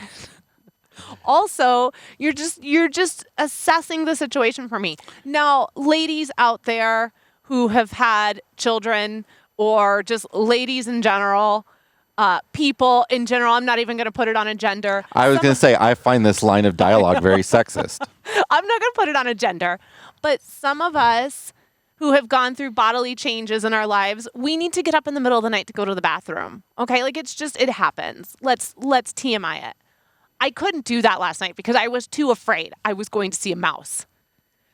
also, you're just assessing the situation for me. Now, ladies out there who have had children, or just ladies in general, people in general, I'm not even going to put it on a gender. I was going to say, I find this line of dialogue very sexist. I'm not going to put it on a gender, but some of us who have gone through bodily changes in our lives, we need to get up in the middle of the night to go to the bathroom. Okay? Like, it happens. Let's TMI it. I couldn't do that last night because I was too afraid I was going to see a mouse.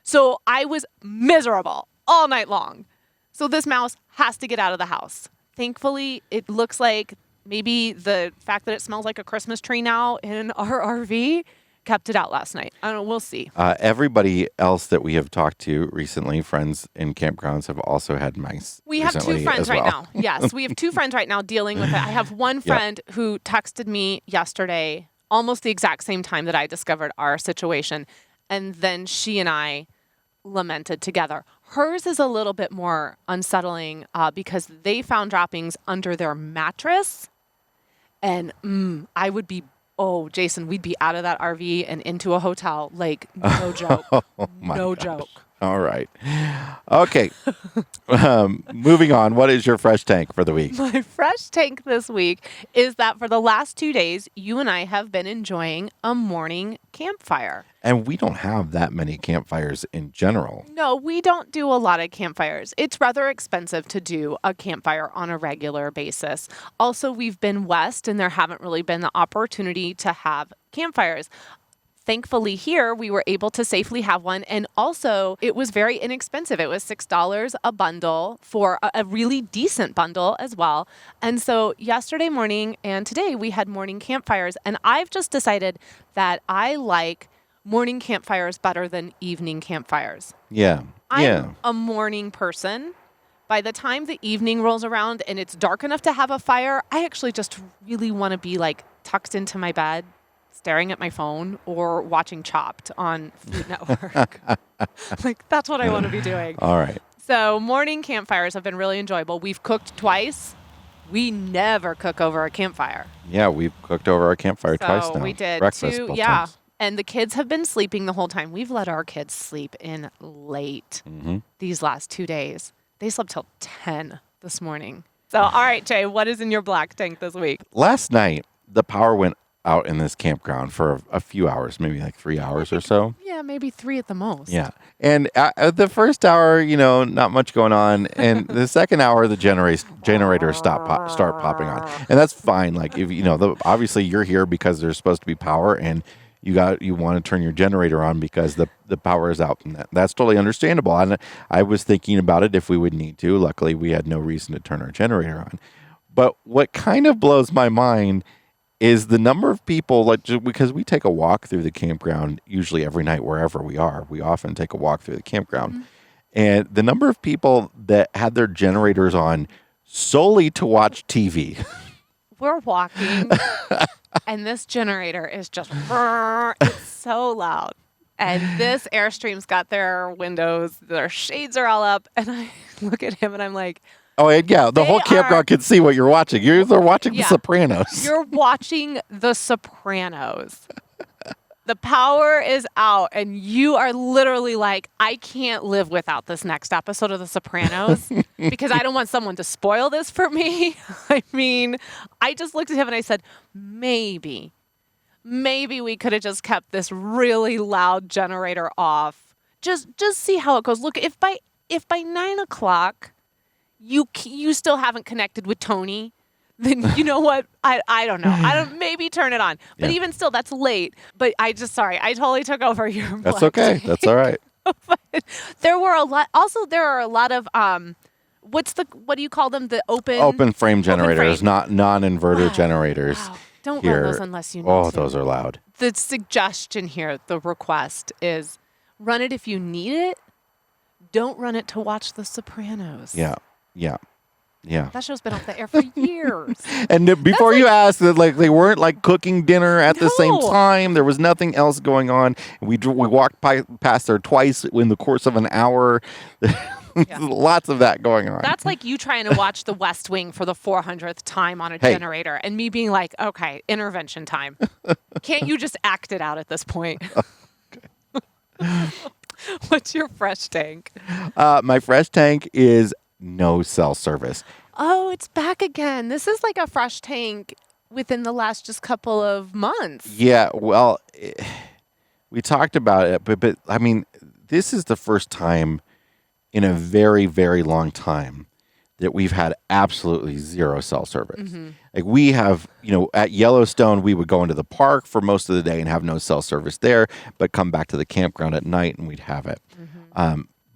So I was miserable all night long. So this mouse has to get out of the house. Thankfully, it looks like maybe the fact that it smells like a Christmas tree now in our RV kept it out last night. I don't know. We'll see. Everybody else that we have talked to recently, friends in campgrounds, have also had mice. We have two friends right now. Yes, we have two friends right now dealing with it. I have one friend who texted me yesterday, almost the exact same time that I discovered our situation. And then she and I lamented together. Hers is a little bit more unsettling because they found droppings under their mattress. And I would be, Jason, we'd be out of that RV and into a hotel. Like, no joke. No joke. All right. Okay. Moving on. What is your fresh tank for the week? My fresh tank this week is that for the last 2 days, you and I have been enjoying a morning campfire. And we don't have that many campfires in general. No, we don't do a lot of campfires. It's rather expensive to do a campfire on a regular basis. Also, we've been west and there haven't really been the opportunity to have campfires. Thankfully here, we were able to safely have one. And also, it was very inexpensive. It was $6 a bundle for a really decent bundle as well. And so yesterday morning and today, we had morning campfires. And I've just decided that I like morning campfires better than evening campfires. Yeah. I'm a morning person. By the time the evening rolls around and it's dark enough to have a fire, I actually just really want to be like tucked into my bed, staring at my phone or watching Chopped on Food Network. Like, that's what I want to be doing. All right. So morning campfires have been really enjoyable. We've cooked twice. We never cook over a campfire. Yeah, we've cooked over our campfire twice now. We did breakfast both times. And the kids have been sleeping the whole time. We've let our kids sleep in late these last 2 days. They slept till 10 this morning. So, all right, Jay, what is in your black tank this week? Last night, the power went out in this campground for a few hours, maybe like 3 hours or so. Yeah, maybe 3 at the most. Yeah. And the first hour, not much going on. And the second hour, the generators start popping on. And that's fine. Like, if obviously you're here because there's supposed to be power and you want to turn your generator on because the power is out. And that's totally understandable. And I was thinking about it if we would need to. Luckily, we had no reason to turn our generator on. But what kind of blows my mind is the number of people, like, because we take a walk through the campground usually every night wherever we are. We often take a walk through the campground. And the number of people that had their generators on solely to watch TV. We're walking, and this generator is just, it's so loud. And this Airstream's got their windows, their shades are all up, and I look at him and I'm like, oh, and yeah, the whole campground can see what you're watching. They're watching The Sopranos. You're watching The Sopranos. The power is out, and you are literally like, I can't live without this next episode of The Sopranos because I don't want someone to spoil this for me. I mean, I just looked at him and I said, maybe we could have just kept this really loud generator off. Just see how it goes. Look, if by 9 o'clock you still haven't connected with Tony, then you know what? I don't know. Maybe turn it on. But even still, that's late. But I totally took over your That's okay. Tank. That's all right. But there are a lot of what do you call them? The open frame generators, not non-inverter generators. Wow. Don't here. run those unless you need to. Oh, those are loud. The suggestion here, the request is run it if you need it. Don't run it to watch The Sopranos. Yeah. Yeah. That show's been off the air for years. And before you ask, that like they weren't like cooking dinner at the same No. time. There was nothing else going on. We walked past there twice in the course of an hour. Lots of that going on. That's like you trying to watch The West Wing for the 400th time on a Hey. generator and me being like, okay, intervention time. Can't you just act it out at this point? What's your fresh tank? My fresh tank is no cell service. Oh, it's back again. This is like a fresh tank within the last just couple of months. Yeah, well, we talked about it, but I mean, this is the first time in a very, very long time that we've had absolutely zero cell service. Like we have, at Yellowstone, we would go into the park for most of the day and have no cell service there, but come back to the campground at night and we'd have it.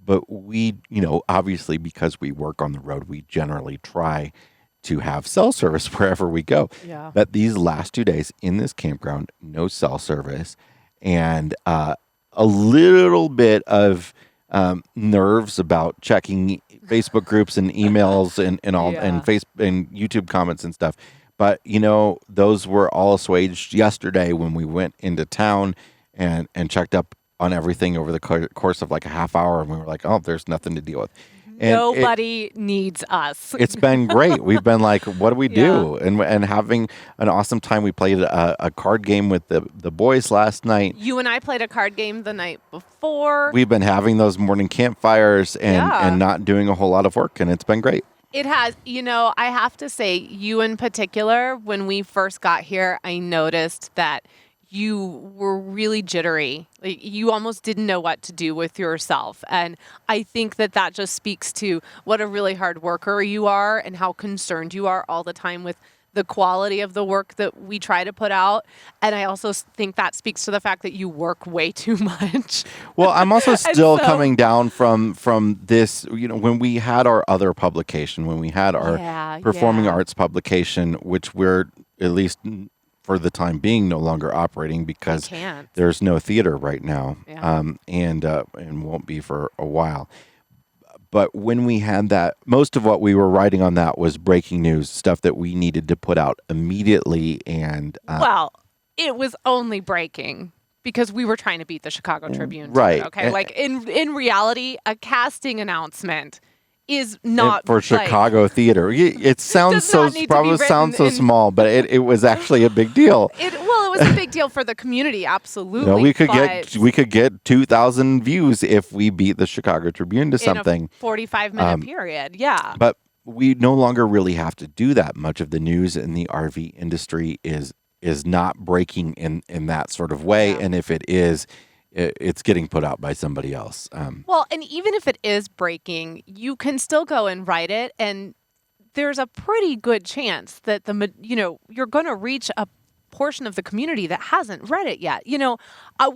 But we, obviously because we work on the road, we generally try to have cell service wherever we go. Yeah. But these last 2 days in this campground, no cell service, and a little bit of nerves about checking Facebook groups and emails and all and YouTube comments and stuff. But those were all assuaged yesterday when we went into town and checked up on everything over the course of like a half hour, and we were like, oh, there's nothing to deal with. And nobody needs us. It's been great. We've been like, what do we do? And having an awesome time. We played a card game with the boys last night. You and I played a card game the night before. We've been having those morning campfires and not doing a whole lot of work, and it's been great. It has. I have to say, you in particular, when we first got here, I noticed that you were really jittery. Like, you almost didn't know what to do with yourself. And I think that just speaks to what a really hard worker you are and how concerned you are all the time with the quality of the work that we try to put out. And I also think that speaks to the fact that you work way too much. Well, I'm also still coming down from this, when we had our other publication, when we had our performing arts publication, which we're at least for the time being no longer operating because there's no theater right now, and won't be for a while. But when we had that, most of what we were writing on that was breaking news, stuff that we needed to put out immediately. And well, it was only breaking because we were trying to beat the Chicago Tribune. Right. Okay. Like in reality, a casting announcement is not for Chicago theater. It sounds so small, but it was actually a big deal. It was a big deal for the community, absolutely. We could get 2,000 views if we beat the Chicago Tribune to something. In a 45-minute period, yeah. But we no longer really have to do that. Much of the news in the RV industry is not breaking in that sort of way, and if it is, it's getting put out by somebody else. Well, and even if it is breaking, you can still go and write it, and there's a pretty good chance that you're going to reach a portion of the community that hasn't read it yet.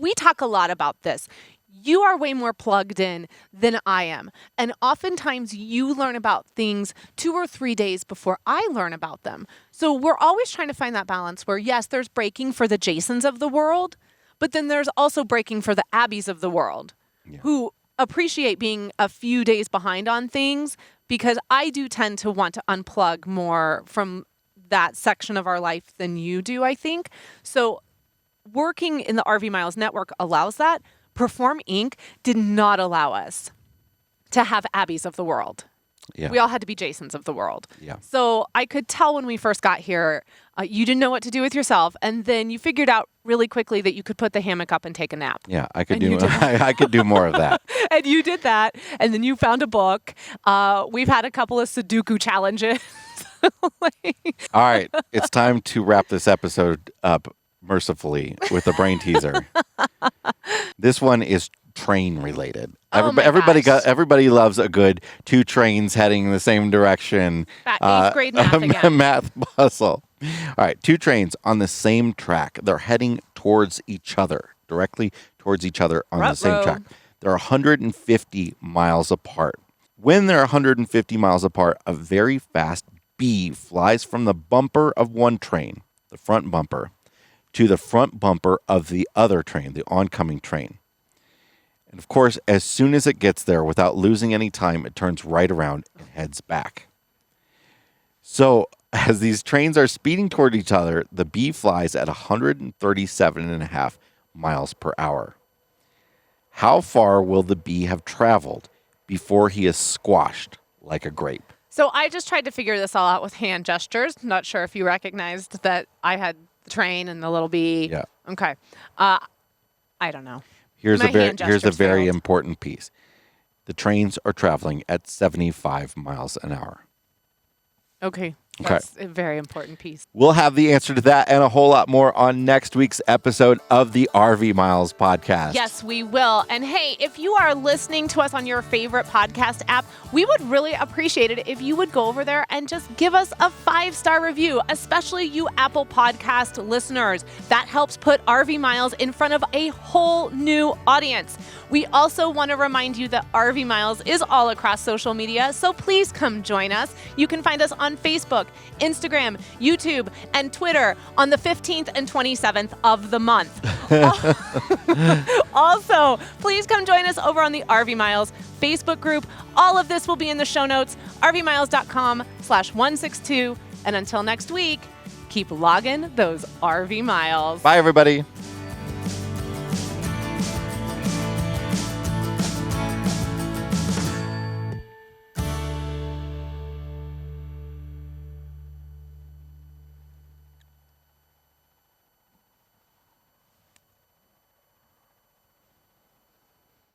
We talk a lot about this. You are way more plugged in than I am. And oftentimes you learn about things 2 or 3 days before I learn about them. So we're always trying to find that balance where, yes, there's breaking for the Jasons of the world, but then there's also breaking for the Abbeys of the world who appreciate being a few days behind on things, because I do tend to want to unplug more from that section of our life than you do, I think. So working in the RV Miles Network allows that. Perform Inc. did not allow us to have Abbeys of the world. Yeah. We all had to be Jasons of the world. Yeah. So I could tell when we first got here, you didn't know what to do with yourself, and then you figured out really quickly that you could put the hammock up and take a nap. Yeah, I could I could do more of that. And you did that, and then you found a book. We've had a couple of Sudoku challenges. All right, it's time to wrap this episode up mercifully with a brain teaser. This one is train related. Everybody loves a good 2 trains heading in the same direction. That 8th grade math again. Math puzzle. All right, 2 trains on the same track. They're heading towards each other, directly towards each other on the same track. They're 150 miles apart. When they're 150 miles apart, a very fast bee flies from the bumper of one train, the front bumper, to the front bumper of the other train, the oncoming train. And of course, as soon as it gets there, without losing any time, it turns right around and heads back. So as these trains are speeding toward each other, the bee flies at 137.5 miles per hour. How far will the bee have traveled before he is squashed like a grape? So I just tried to figure this all out with hand gestures. Not sure if you recognized that I had the train and the little bee. Yeah. Okay. I don't know. Here's My a very hand gestures very failed. important piece. The trains are traveling at 75 miles an hour. Okay. That's a very important piece. We'll have the answer to that and a whole lot more on next week's episode of the RV Miles podcast. Yes, we will. And hey, if you are listening to us on your favorite podcast app, we would really appreciate it if you would go over there and just give us a 5-star review, especially you Apple Podcast listeners. That helps put RV Miles in front of a whole new audience. We also want to remind you that RV Miles is all across social media, so please come join us. You can find us on Facebook, Instagram, YouTube, and Twitter on the 15th and 27th of the month. Also, please come join us over on the RV Miles Facebook group. All of this will be in the show notes, rvmiles.com/162. And until next week, keep logging those RV miles. Bye, everybody.